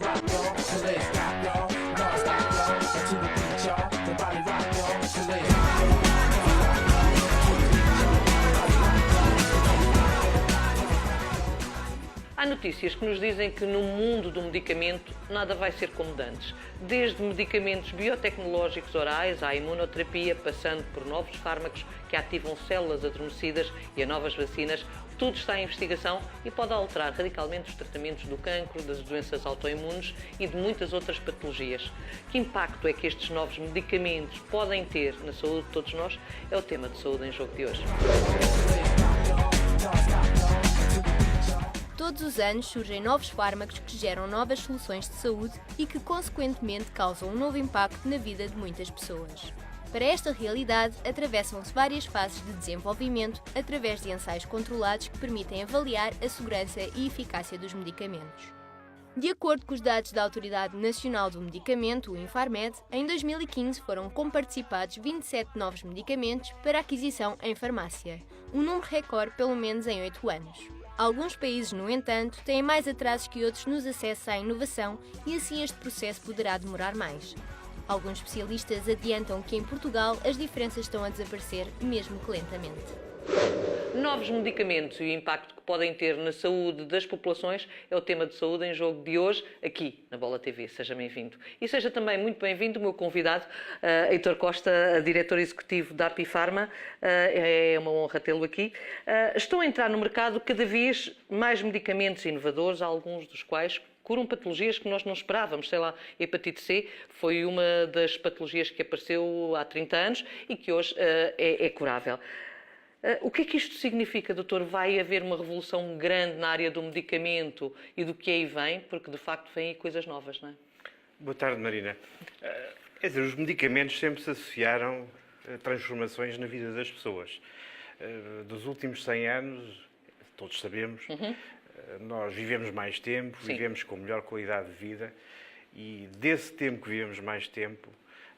Rock y'all, so let's rock y'all, non-stop y'all, to the beat y'all, the body rock y'all, so let's rock y'all, Há notícias que nos dizem que no mundo do medicamento nada vai ser como de antes. Desde medicamentos biotecnológicos orais à imunoterapia, passando por novos fármacos que ativam células adormecidas e a novas vacinas, tudo está em investigação e pode alterar radicalmente os tratamentos do cancro, das doenças autoimunes e de muitas outras patologias. Que impacto é que estes novos medicamentos podem ter na saúde de todos nós? É o tema de Saúde em Jogo de hoje. Todos os anos surgem novos fármacos que geram novas soluções de saúde e que, consequentemente, causam um novo impacto na vida de muitas pessoas. Para esta realidade, atravessam-se várias fases de desenvolvimento através de ensaios controlados que permitem avaliar a segurança e eficácia dos medicamentos. De acordo com os dados da Autoridade Nacional do Medicamento, o Infarmed, em 2015 foram comparticipados 27 novos medicamentos para aquisição em farmácia, um número recorde pelo menos em 8 anos. Alguns países, no entanto, têm mais atrasos que outros nos acessos à inovação e assim este processo poderá demorar mais. Alguns especialistas adiantam que em Portugal as diferenças estão a desaparecer, mesmo que lentamente. Novos medicamentos e o impacto que podem ter na saúde das populações é o tema de Saúde em Jogo de hoje, aqui na Bola TV. Seja bem-vindo. E seja também muito bem-vindo o meu convidado, Heitor Costa, diretor executivo da Apifarma. É uma honra tê-lo aqui. Estão a entrar no mercado cada vez mais medicamentos inovadores, alguns dos quais curam patologias que nós não esperávamos. Sei lá, hepatite C foi uma das patologias que apareceu há 30 anos e que hoje é curável. O que é que isto significa, doutor? Vai haver uma revolução grande na área do medicamento e do que aí vem? Porque, de facto, vêm aí coisas novas, não é? Boa tarde, Marina. Quer dizer, os medicamentos sempre se associaram a transformações na vida das pessoas. Dos últimos 100 anos, todos sabemos, nós vivemos mais tempo, Sim. vivemos com melhor qualidade de vida e desse tempo que vivemos mais tempo,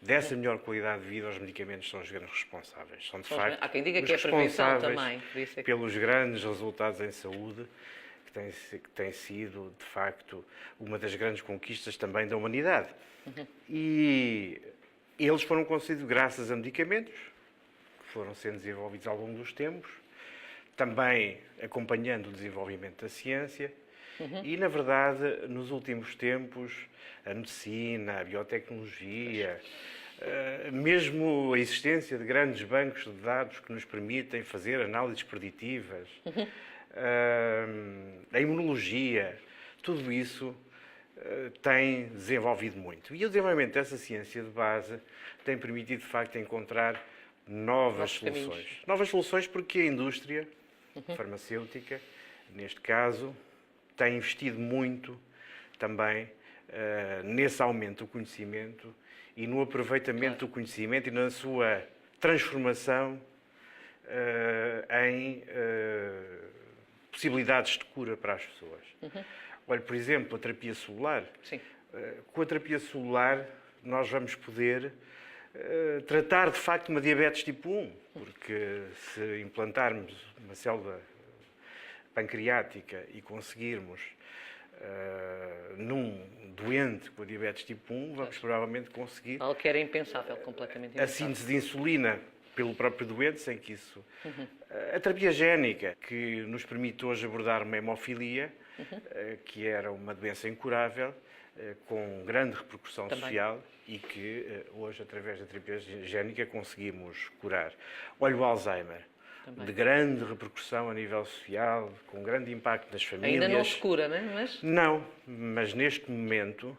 dessa melhor qualidade de vida, os medicamentos são os grandes responsáveis. São, de facto, há quem diga os que é a prevenção responsáveis também. Por isso é que... pelos grandes resultados em saúde, que tem sido, de facto, uma das grandes conquistas também da humanidade. E eles foram conseguidos graças a medicamentos que foram sendo desenvolvidos ao longo dos tempos, também acompanhando o desenvolvimento da ciência. E, na verdade, nos últimos tempos, a medicina, a biotecnologia, mesmo a existência de grandes bancos de dados que nos permitem fazer análises preditivas, a imunologia, tudo isso tem desenvolvido muito. E o desenvolvimento dessa ciência de base tem permitido, de facto, encontrar novas soluções. Caminhos. Novas soluções porque a indústria farmacêutica, neste caso, tem investido muito também nesse aumento do conhecimento e no aproveitamento do conhecimento e na sua transformação em possibilidades de cura para as pessoas. Olha, por exemplo, a terapia celular. Sim. Com a terapia celular nós vamos poder tratar de facto uma diabetes tipo 1, porque se implantarmos uma célula pancreática e conseguirmos num doente com a diabetes tipo 1, vamos provavelmente conseguir Algo que era impensável, completamente a impensável. síntese de insulina pelo próprio doente, sem que isso... A terapia génica, que nos permite hoje abordar uma hemofilia, que era uma doença incurável, com grande repercussão Também. social e que hoje, através da terapia génica, conseguimos curar. Olha o Alzheimer. Também. De grande repercussão a nível social, com grande impacto nas famílias. Ainda não se cura, não é? Mas... Não, mas neste momento,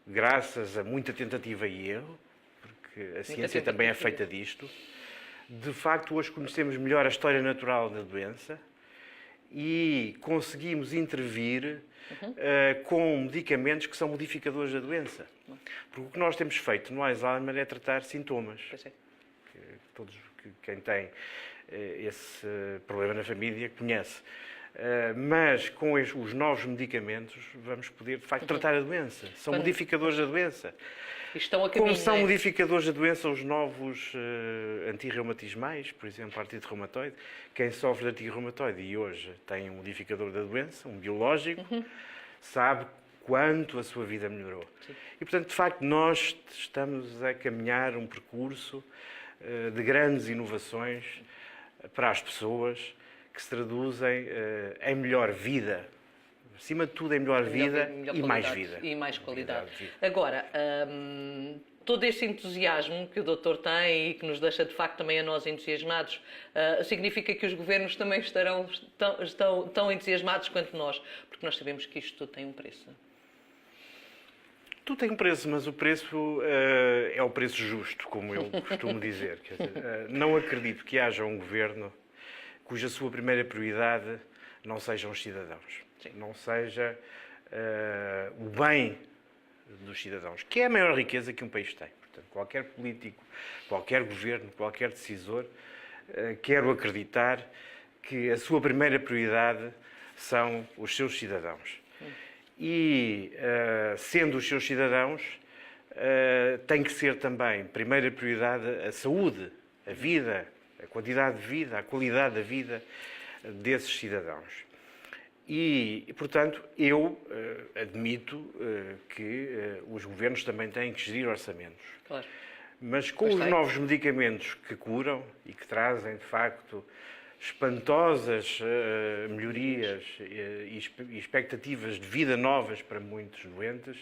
graças a muita tentativa e erro, porque a ciência também é feita disto, de facto hoje conhecemos melhor a história natural da doença e conseguimos intervir com medicamentos que são modificadores da doença. Porque o que nós temos feito no Alzheimer é tratar sintomas. Pois é. Quem tem esse problema na família conhece. Mas com os novos medicamentos vamos poder, de facto, tratar a doença. São modificadores da doença. E estão a caminho, Como são não é? modificadores da doença os novos antirreumatismais, por exemplo, a artrite reumatoide. Quem sofre de artrite reumatoide e hoje tem um modificador da doença, um biológico, sabe quanto a sua vida melhorou. Sim. E, portanto, de facto, nós estamos a caminhar um percurso de grandes inovações para as pessoas que se traduzem em melhor vida. Acima de tudo, em melhor vida melhor e mais qualidade. vida. E mais qualidade. de vida. Agora, todo este entusiasmo que o doutor tem e que nos deixa, de facto, também a nós entusiasmados, significa que os governos também estão tão entusiasmados quanto nós, porque nós sabemos que isto tudo tem um preço. Tudo tem um preço, mas o preço é o preço justo, como eu costumo dizer. Quer dizer, não acredito que haja um governo cuja sua primeira prioridade não sejam os cidadãos. Sim. Não seja o bem dos cidadãos, que é a maior riqueza que um país tem. Portanto, qualquer político, qualquer governo, qualquer decisor, quero acreditar que a sua primeira prioridade são os seus cidadãos. E, sendo os seus cidadãos, tem que ser também, primeira prioridade, a saúde, a vida, a quantidade de vida, a qualidade da vida desses cidadãos. E portanto, eu admito que os governos também têm que gerir orçamentos. Claro. Mas com Pois os tem. novos medicamentos que curam e que trazem, de facto, espantosas melhorias e expectativas de vida novas para muitos doentes,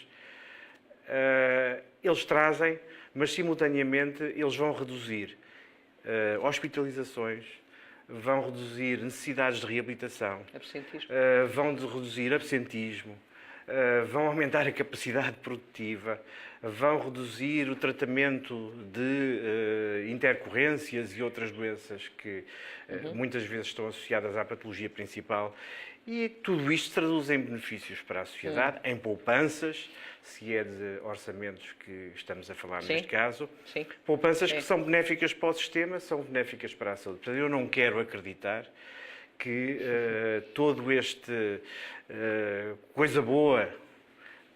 eles trazem, mas simultaneamente eles vão reduzir hospitalizações, vão reduzir necessidades de reabilitação, Absentismo. vão reduzir absentismo, vão aumentar a capacidade produtiva, vão reduzir o tratamento de intercorrências e outras doenças que muitas vezes estão associadas à patologia principal. E tudo isto se traduz em benefícios para a sociedade, em poupanças, se é de orçamentos que estamos a falar Sim. neste caso. Sim. Poupanças Sim. que são benéficas para o sistema, são benéficas para a saúde. Portanto, eu não quero acreditar que todo este coisa boa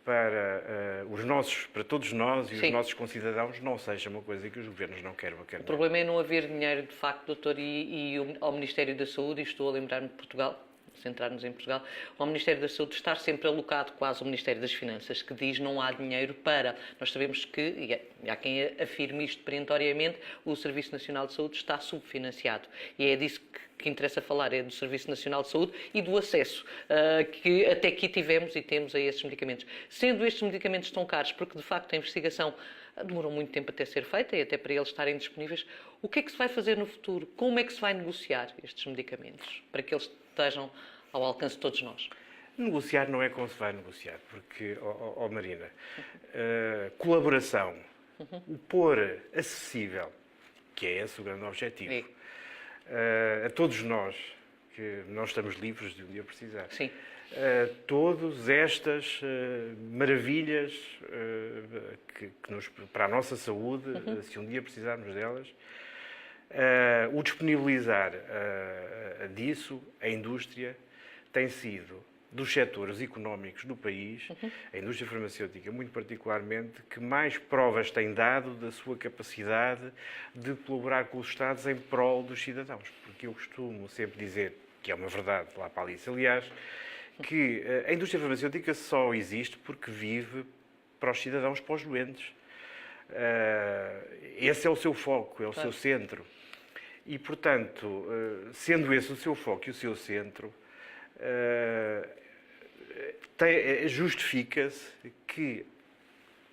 para todos nós e Sim. os nossos concidadãos não seja uma coisa que os governos não queiram acreditar. O problema é não haver dinheiro, de facto, doutor, e ao Ministério da Saúde, e estou a lembrar-me de Portugal, centrar-nos em Portugal, ao Ministério da Saúde estar sempre alocado quase ao Ministério das Finanças, que diz não há dinheiro para. Nós sabemos que, e há quem afirme isto perentoriamente, o Serviço Nacional de Saúde está subfinanciado. E é disso que interessa falar, é do Serviço Nacional de Saúde e do acesso que até aqui tivemos e temos a esses medicamentos. Sendo estes medicamentos tão caros, porque de facto a investigação demorou muito tempo até ser feita e até para eles estarem disponíveis, o que é que se vai fazer no futuro? Como é que se vai negociar estes medicamentos para que eles estejam ao alcance de todos nós? Negociar não é como se vai negociar, porque, Marina, colaboração, o pôr acessível, que é esse o grande objetivo, a todos nós, que não estamos livres de um dia precisar. Sim. Todas estas maravilhas para a nossa saúde, se um dia precisarmos delas, o disponibilizar disso, a indústria, tem sido dos setores económicos do país, a indústria farmacêutica muito particularmente, que mais provas tem dado da sua capacidade de colaborar com os Estados em prol dos cidadãos. Porque eu costumo sempre dizer, que é uma verdade lá para Alice, aliás, que a indústria farmacêutica só existe porque vive para os cidadãos, para os doentes. Esse é o seu foco, é o seu centro. E, portanto, sendo esse o seu foco e o seu centro, justifica-se que,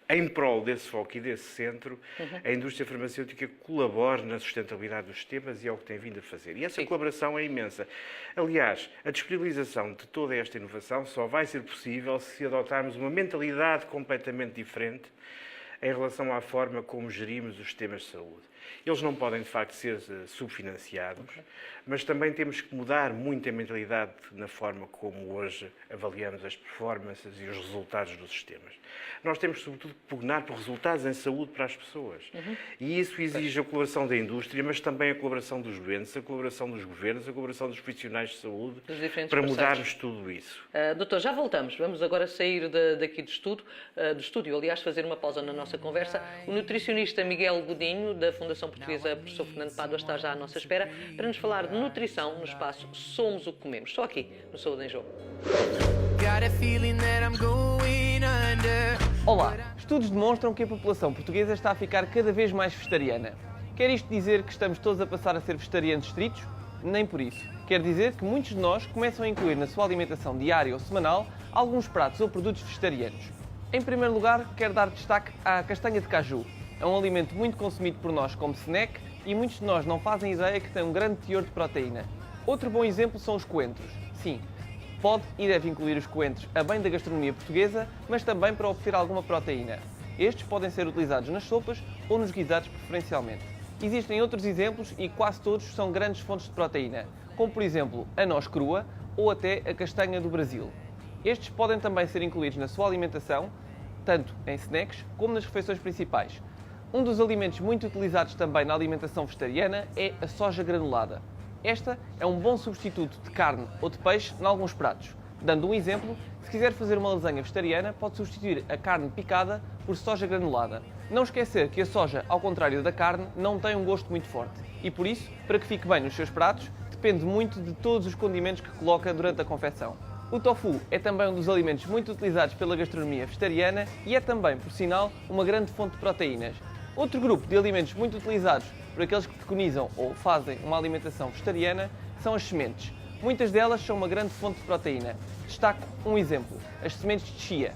em prol desse foco e desse centro, a indústria farmacêutica colabora na sustentabilidade dos sistemas e é o que tem vindo a fazer. E essa colaboração é imensa. Aliás, a disponibilização de toda esta inovação só vai ser possível se adotarmos uma mentalidade completamente diferente em relação à forma como gerimos os sistemas de saúde. Eles não podem, de facto, ser subfinanciados, mas também temos que mudar muito a mentalidade na forma como hoje avaliamos as performances e os resultados dos sistemas. Nós temos, sobretudo, que pugnar por resultados em saúde para as pessoas. E isso exige a colaboração da indústria, mas também a colaboração dos doentes, a colaboração dos governos, a colaboração dos profissionais de saúde, para mudarmos tudo isso. Doutor, já voltamos. Vamos agora sair daqui do estúdio, aliás, fazer uma pausa na nossa conversa. O nutricionista Miguel Godinho, da Fundação Portuguesa Professor Fernando Pádua, está já à nossa espera para nos falar de nutrição no espaço Somos o que Comemos. Só aqui, no Saúde em Jogo. Got a feeling that I'm going Olá! Estudos demonstram que a população portuguesa está a ficar cada vez mais vegetariana. Quer isto dizer que estamos todos a passar a ser vegetarianos estritos? Nem por isso. Quer dizer que muitos de nós começam a incluir na sua alimentação diária ou semanal alguns pratos ou produtos vegetarianos. Em primeiro lugar, quero dar destaque à castanha de caju. É um alimento muito consumido por nós como snack e muitos de nós não fazem ideia que tem um grande teor de proteína. Outro bom exemplo são os coentros. Sim, pode e deve incluir os coentros a bem da gastronomia portuguesa, mas também para obter alguma proteína. Estes podem ser utilizados nas sopas ou nos guisados preferencialmente. Existem outros exemplos e quase todos são grandes fontes de proteína, como por exemplo a noz crua ou até a castanha do Brasil. Estes podem também ser incluídos na sua alimentação, tanto em snacks como nas refeições principais. Um dos alimentos muito utilizados também na alimentação vegetariana é a soja granulada. Esta é um bom substituto de carne ou de peixe em alguns pratos. Dando um exemplo, se quiser fazer uma lasanha vegetariana, pode substituir a carne picada por soja granulada. Não esquecer que a soja, ao contrário da carne, não tem um gosto muito forte e, por isso, para que fique bem nos seus pratos, depende muito de todos os condimentos que coloca durante a confecção. O tofu é também um dos alimentos muito utilizados pela gastronomia vegetariana e é também, por sinal, uma grande fonte de proteínas. Outro grupo de alimentos muito utilizados por aqueles que preconizam ou fazem uma alimentação vegetariana são as sementes. Muitas delas são uma grande fonte de proteína. Destaco um exemplo, as sementes de chia.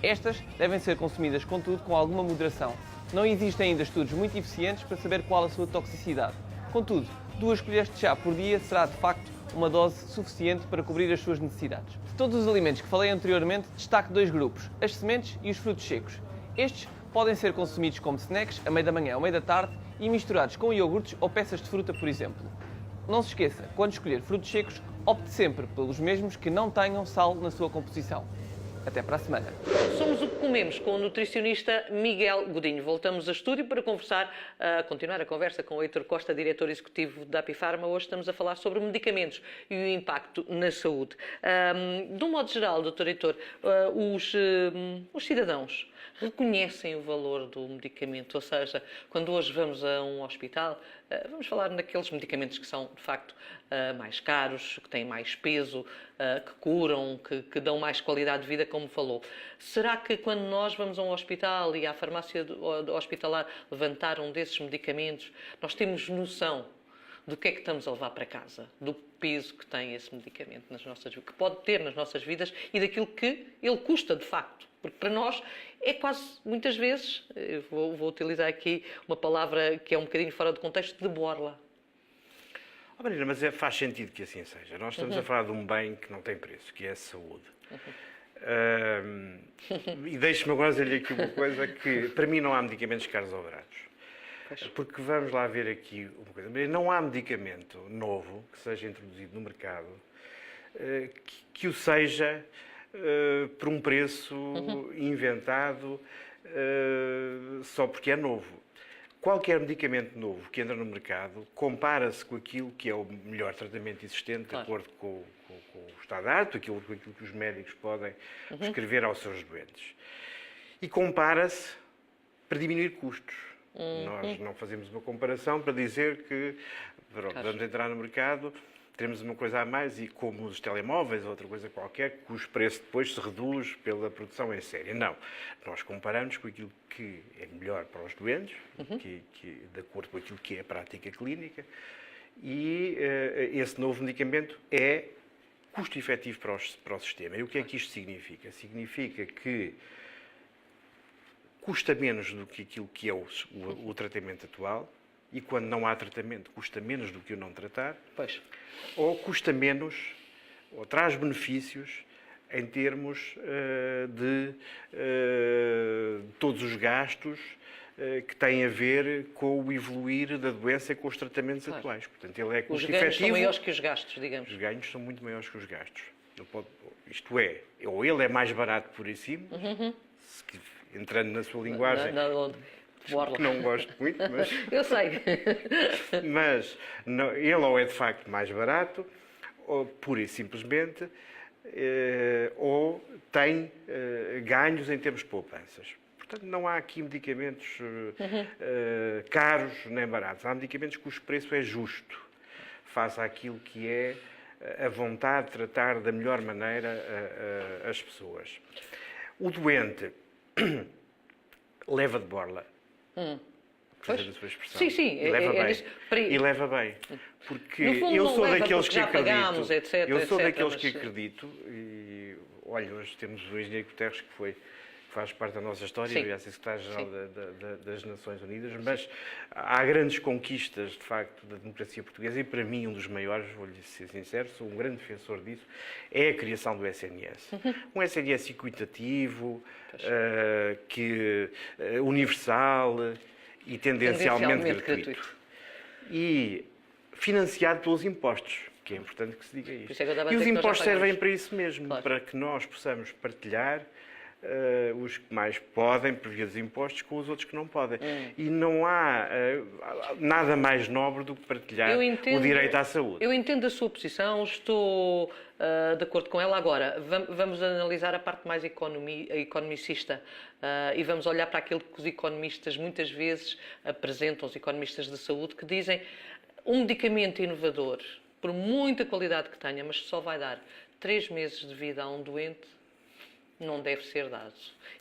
Estas devem ser consumidas, contudo, com alguma moderação. Não existem ainda estudos muito eficientes para saber qual a sua toxicidade. Contudo, 2 colheres de chá por dia será, de facto, uma dose suficiente para cobrir as suas necessidades. De todos os alimentos que falei anteriormente, destaco 2 grupos, as sementes e os frutos secos. Estes podem ser consumidos como snacks, a meio da manhã ou meio da tarde, e misturados com iogurtes ou peças de fruta, por exemplo. Não se esqueça, quando escolher frutos secos, opte sempre pelos mesmos que não tenham sal na sua composição. Até para a semana. Somos o que comemos com o nutricionista Miguel Godinho. Voltamos a estúdio para continuar a conversa com o Heitor Costa, diretor executivo da Apifarma. Hoje estamos a falar sobre medicamentos e o impacto na saúde. De um modo geral, Dr. Heitor, os cidadãos reconhecem o valor do medicamento, ou seja, quando hoje vamos a um hospital, vamos falar naqueles medicamentos que são, de facto, mais caros, que têm mais peso, que curam, que dão mais qualidade de vida, como falou. Será que quando nós vamos a um hospital e à farmácia hospitalar levantar um desses medicamentos, nós temos noção do que é que estamos a levar para casa, do peso que tem esse medicamento nas nossas vidas, que pode ter nas nossas vidas e daquilo que ele custa de facto? Porque para nós é quase, muitas vezes, vou utilizar aqui uma palavra que é um bocadinho fora do contexto, de borla. Oh, Marina, mas faz sentido que assim seja. Nós estamos a falar de um bem que não tem preço, que é a saúde. E deixe-me agora dizer-lhe aqui uma coisa, que para mim não há medicamentos caros ou baratos. Porque vamos lá ver aqui uma coisa. Não há medicamento novo que seja introduzido no mercado que o seja por um preço inventado só porque é novo. Qualquer medicamento novo que entra no mercado compara-se com aquilo que é o melhor tratamento existente, de acordo com o estado de arte, com aquilo que os médicos podem prescrever aos seus doentes. E compara-se para diminuir custos. Nós não fazemos uma comparação para dizer que vamos entrar no mercado, teremos uma coisa a mais e, como os telemóveis ou outra coisa qualquer, cujo preço depois se reduz pela produção em série. Não. Nós comparamos com aquilo que é melhor para os doentes, de acordo com aquilo que é a prática clínica, e esse novo medicamento é custo-efetivo para o sistema. E o que é que isto significa? Significa que custa menos do que aquilo que é o tratamento atual, e quando não há tratamento custa menos do que o não tratar, ou custa menos, ou traz benefícios em termos de todos os gastos que têm a ver com o evoluir da doença e com os tratamentos atuais. Portanto, ele é custo-efetivo. Os ganhos são maiores que os gastos, digamos. Os ganhos são muito maiores que os gastos. Isto é, ou ele é mais barato por aí cima, entrando na sua linguagem, que não gosto muito, mas... Eu sei. Mas ele ou é de facto mais barato, ou pura e simplesmente, ou tem ganhos em termos de poupanças. Portanto, não há aqui medicamentos caros nem baratos. Há medicamentos cujo preço é justo, face àquilo que é a vontade de tratar da melhor maneira as pessoas. O doente leva de borla. Pois. A sua expressão. Sim, sim. E leva bem. disso. E leva bem. Porque No fundo, eu não sou leva daqueles porque que já pagámos, acredito. etc, Eu sou etc, daqueles mas- que acredito. E olha, hoje temos o engenheiro Guterres, que faz parte da nossa história, Sim. aliás, secretário-geral Sim. das Nações Unidas, mas há grandes conquistas, de facto, da democracia portuguesa, e para mim um dos maiores, vou-lhe ser sincero, sou um grande defensor disso, é a criação do SNS. Um SNS equitativo, universal e tendencialmente gratuito. E financiado pelos impostos, que é importante que se diga Por isto. isso é que eu estava a E os dizer que nós já impostos servem pagamos. para isso mesmo, Claro. para que nós possamos partilhar os que mais podem, por via dos impostos, com os outros que não podem. E não há nada mais nobre do que partilhar o direito à saúde. Eu entendo a sua posição, estou de acordo com ela. Agora, vamos analisar a parte mais economicista e vamos olhar para aquilo que os economistas muitas vezes apresentam, os economistas de saúde, que dizem um medicamento inovador, por muita qualidade que tenha, mas só vai dar 3 meses de vida a um doente, não deve ser dado.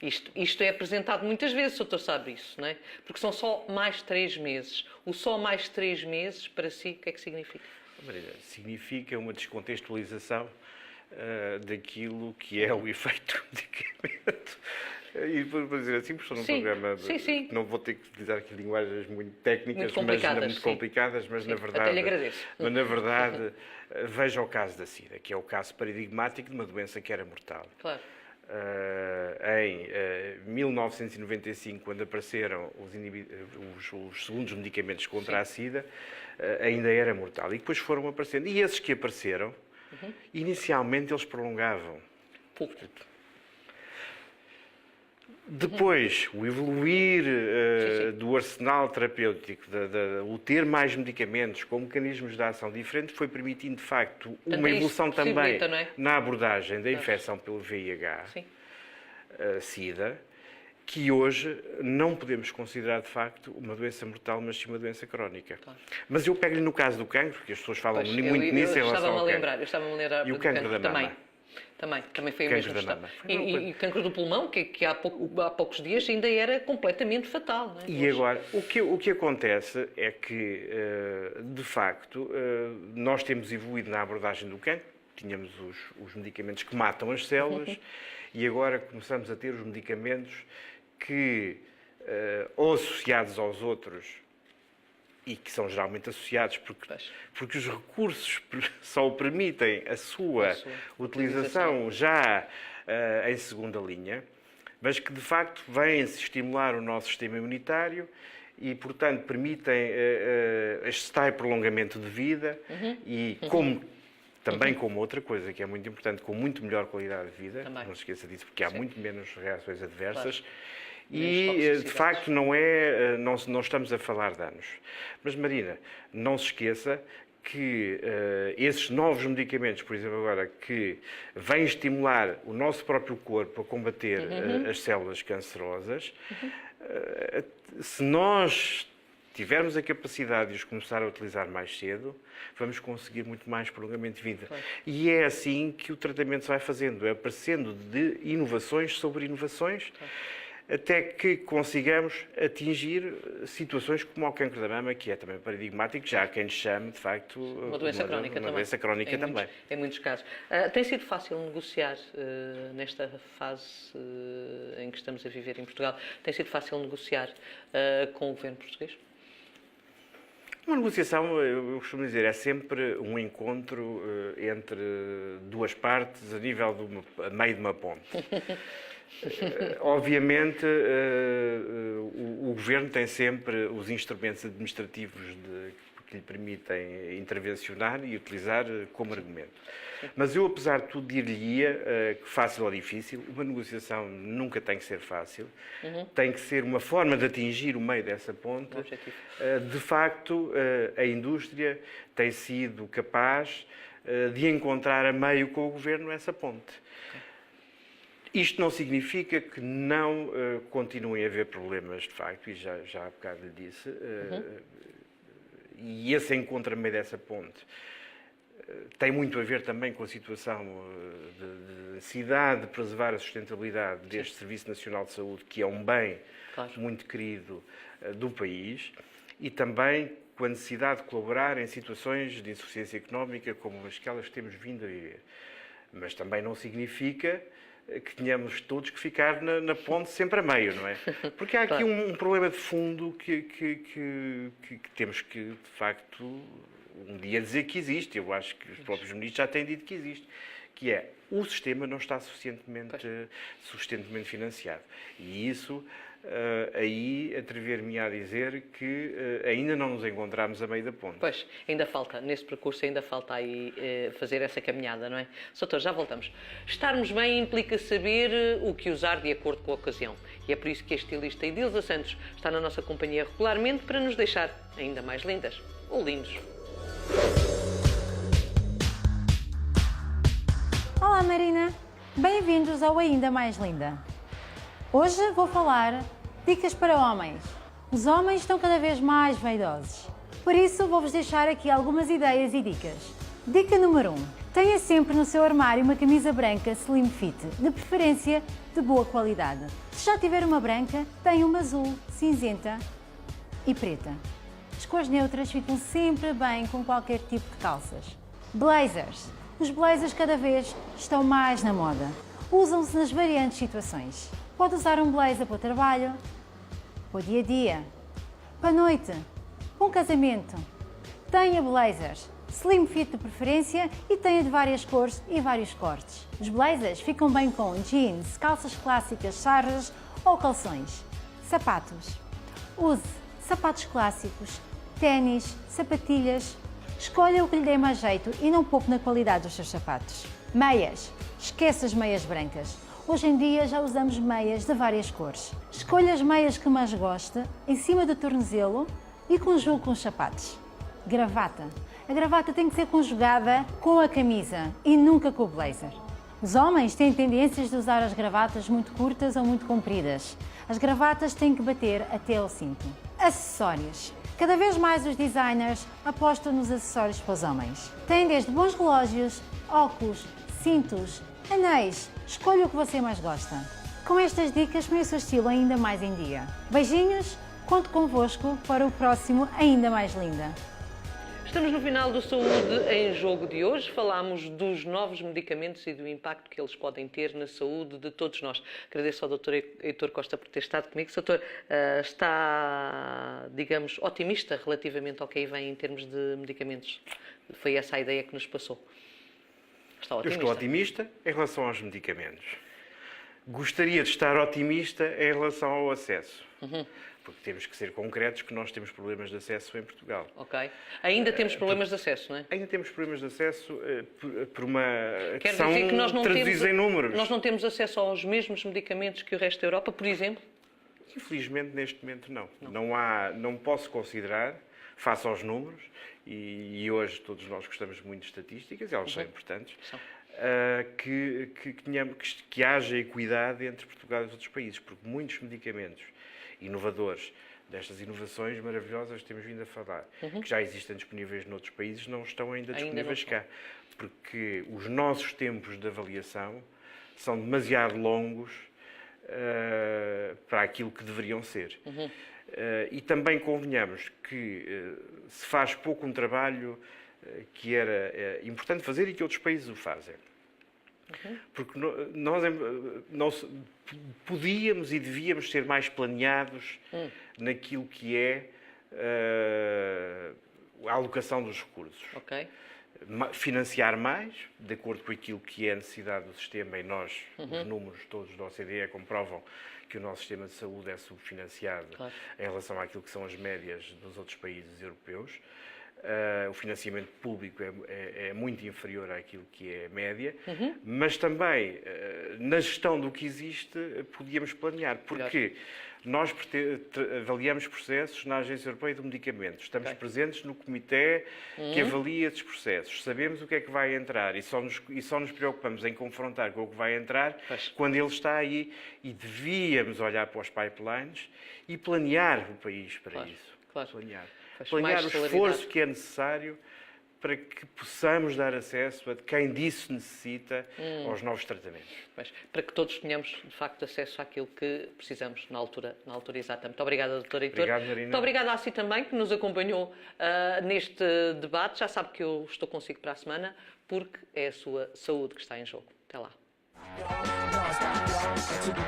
Isto é apresentado muitas vezes, o doutor sabe isso, não é? Porque são só mais 3 meses. O só mais 3 meses, para si, o que é que significa? Significa uma descontextualização daquilo que é o efeito do medicamento. E para dizer assim, porque estou num programa sim. não vou ter que utilizar aqui linguagens muito técnicas, Muito complicadas, mas sim. na verdade, Até lhe agradeço. mas na verdade veja o caso da SIDA, que é o caso paradigmático de uma doença que era mortal. Claro. Em 1995, quando apareceram os segundos medicamentos contra a SIDA, ainda era mortal. E depois foram aparecendo. E esses que apareceram, inicialmente eles prolongavam. Pouco. Depois, o evoluir Sim. do arsenal terapêutico, o ter mais medicamentos com mecanismos de ação diferentes, foi permitindo, de facto, uma é isso evolução que também possibilita, não é? na abordagem da infecção pelo VIH, Sim. SIDA, que hoje não podemos considerar, de facto, uma doença mortal, mas sim uma doença crónica. Claro. Mas eu pego-lhe no caso do cancro, porque as pessoas falam Pois, muito nisso em relação ao cancro. Eu estava-me a lembrar E o do cancro da também. mama? Também foi a Cancro mesma da questão. mama. E cancro do pulmão, que há poucos dias ainda era completamente fatal. Não é? E agora, o que acontece é que, de facto, nós temos evoluído na abordagem do cancro, tínhamos os medicamentos que matam as células, e agora começamos a ter os medicamentos que, ou associados aos outros, e que são geralmente associados porque os recursos só o permitem a sua utilização já em segunda linha, mas que de facto vêm-se estimular o nosso sistema imunitário e, portanto, permitem este tal prolongamento de vida e também como outra coisa que é muito importante, com muito melhor qualidade de vida, Também. não se esqueça disso, porque há muito menos reações adversas. Claro. E, Menos de toxicidades. facto, não estamos a falar de anos. Mas, Marina, não se esqueça que esses novos medicamentos, por exemplo, agora, que vêm estimular o nosso próprio corpo a combater as células cancerosas, se nós tivermos a capacidade de os começar a utilizar mais cedo, vamos conseguir muito mais prolongamento de vida. Claro. E é assim que o tratamento se vai fazendo, é aparecendo de inovações sobre inovações, até que consigamos atingir situações como o cancro da mama, que é também paradigmático, já há quem lhe chame, de facto, Uma doença crónica uma também. doença crónica Em também. Em muitos casos. Tem sido fácil negociar nesta fase em que estamos a viver em Portugal? Tem sido fácil negociar com o governo português? Uma negociação, eu costumo dizer, é sempre um encontro entre duas partes a meio de uma ponte. Obviamente, o Governo tem sempre os instrumentos administrativos que lhe permitem intervencionar e utilizar como argumento. Mas eu, apesar de tudo, dir-lhe-ia que fácil ou difícil, uma negociação nunca tem que ser fácil, tem que ser uma forma de atingir o meio dessa ponte. De facto, a indústria tem sido capaz de encontrar a meio com o Governo essa ponte. Isto não significa que não continuem a haver problemas, de facto, e já há bocado lhe disse, e esse encontro a meio dessa ponte tem muito a ver também com a situação de necessidade de preservar a sustentabilidade deste Serviço Nacional de Saúde, que é um bem muito querido do país, e também com a necessidade de colaborar em situações de insuficiência económica como aquelas que temos vindo a viver. Mas também não significa que tenhamos todos que ficar na ponte sempre a meio, não é? Porque há aqui um problema de fundo que temos que, de facto, um dia dizer que existe. Eu acho que os próprios ministros já têm dito que existe, que é o sistema não está suficientemente financiado. E isso, aí, atrever-me a dizer que ainda não nos encontramos a meio da ponte. Pois, ainda falta, nesse percurso ainda falta aí fazer essa caminhada, não é? Doutor, já voltamos. Estarmos bem implica saber o que usar de acordo com a ocasião. E é por isso que a estilista Idilza Santos está na nossa companhia regularmente para nos deixar ainda mais lindas ou lindos. Olá Marina, bem-vindos ao Ainda Mais Linda. Hoje vou falar dicas para homens. Os homens estão cada vez mais vaidosos, por isso vou-vos deixar aqui algumas ideias e dicas. Dica número 1. Tenha sempre no seu armário uma camisa branca slim fit, de preferência de boa qualidade. Se já tiver uma branca, tenha uma azul, cinzenta e preta. As cores neutras ficam sempre bem com qualquer tipo de calças. Blazers. Os blazers cada vez estão mais na moda. Usam-se nas variantes situações. Pode usar um blazer para o trabalho, para o dia-a-dia, para a noite, para um casamento. Tenha blazers, slim fit de preferência e tenha de várias cores e vários cortes. Os blazers ficam bem com jeans, calças clássicas, sarjas ou calções. Sapatos. Use sapatos clássicos, ténis, sapatilhas. Escolha o que lhe dê mais jeito e não poupe na qualidade dos seus sapatos. Meias. Esqueça as meias brancas. Hoje em dia já usamos meias de várias cores. Escolha as meias que mais gosta, em cima do tornozelo e conjugue com os sapatos. Gravata. A gravata tem que ser conjugada com a camisa e nunca com o blazer. Os homens têm tendências de usar as gravatas muito curtas ou muito compridas. As gravatas têm que bater até ao cinto. Acessórios. Cada vez mais os designers apostam nos acessórios para os homens. Têm desde bons relógios, óculos, cintos, anéis. Escolha o que você mais gosta. Com estas dicas, põe o seu estilo ainda mais em dia. Beijinhos, conto convosco para o próximo Ainda Mais Linda. Estamos no final do Saúde em Jogo de hoje. Falámos dos novos medicamentos e do impacto que eles podem ter na saúde de todos nós. Agradeço ao Dr. Heitor Costa por ter estado comigo. Doutor, está, digamos, otimista relativamente ao que aí vem em termos de medicamentos? Foi essa a ideia que nos passou. Está Eu otimista? estou otimista em relação aos medicamentos. Gostaria de estar otimista em relação ao acesso. Porque temos que ser concretos que nós temos problemas de acesso em Portugal. Ok. Ainda temos problemas de acesso, não é? Ainda temos problemas de acesso por uma Quer questão dizer que nós não traduzidos em números. Nós não temos acesso aos mesmos medicamentos que o resto da Europa, por exemplo? Infelizmente, neste momento, não. Não posso considerar, face aos números, e hoje todos nós gostamos muito de estatísticas, elas são importantes, que haja equidade entre Portugal e os outros países, porque muitos medicamentos inovadores, destas inovações maravilhosas que temos vindo a falar, que já existem disponíveis noutros países, não estão ainda disponíveis cá. Porque os nossos tempos de avaliação são demasiado longos para aquilo que deveriam ser. E também convenhamos que se faz pouco um trabalho que era importante fazer e que outros países o fazem. Porque nós podíamos e devíamos ser mais planeados naquilo que é a alocação dos recursos. Ok. Financiar mais, de acordo com aquilo que é a necessidade do sistema, e nós, os números todos da OCDE comprovam que o nosso sistema de saúde é subfinanciado em relação àquilo que são as médias dos outros países europeus. O financiamento público é muito inferior àquilo que é a média, mas também na gestão do que existe podíamos planear, porque nós avaliamos processos na Agência Europeia do Medicamento, estamos presentes no comitê que avalia esses processos, sabemos o que é que vai entrar e só nos preocupamos em confrontar com o que vai entrar quando ele está aí, e devíamos olhar para os pipelines e planear o país para isso. Planear o esforço que é necessário para que possamos dar acesso a quem disso necessita aos novos tratamentos. Mas para que todos tenhamos, de facto, acesso àquilo que precisamos na altura exata. Muito obrigada, doutor Heitor. Obrigado, Marina. Muito obrigada a si também, que nos acompanhou neste debate. Já sabe que eu estou consigo para a semana, porque é a sua saúde que está em jogo. Até lá. Non-stop, y'all, until the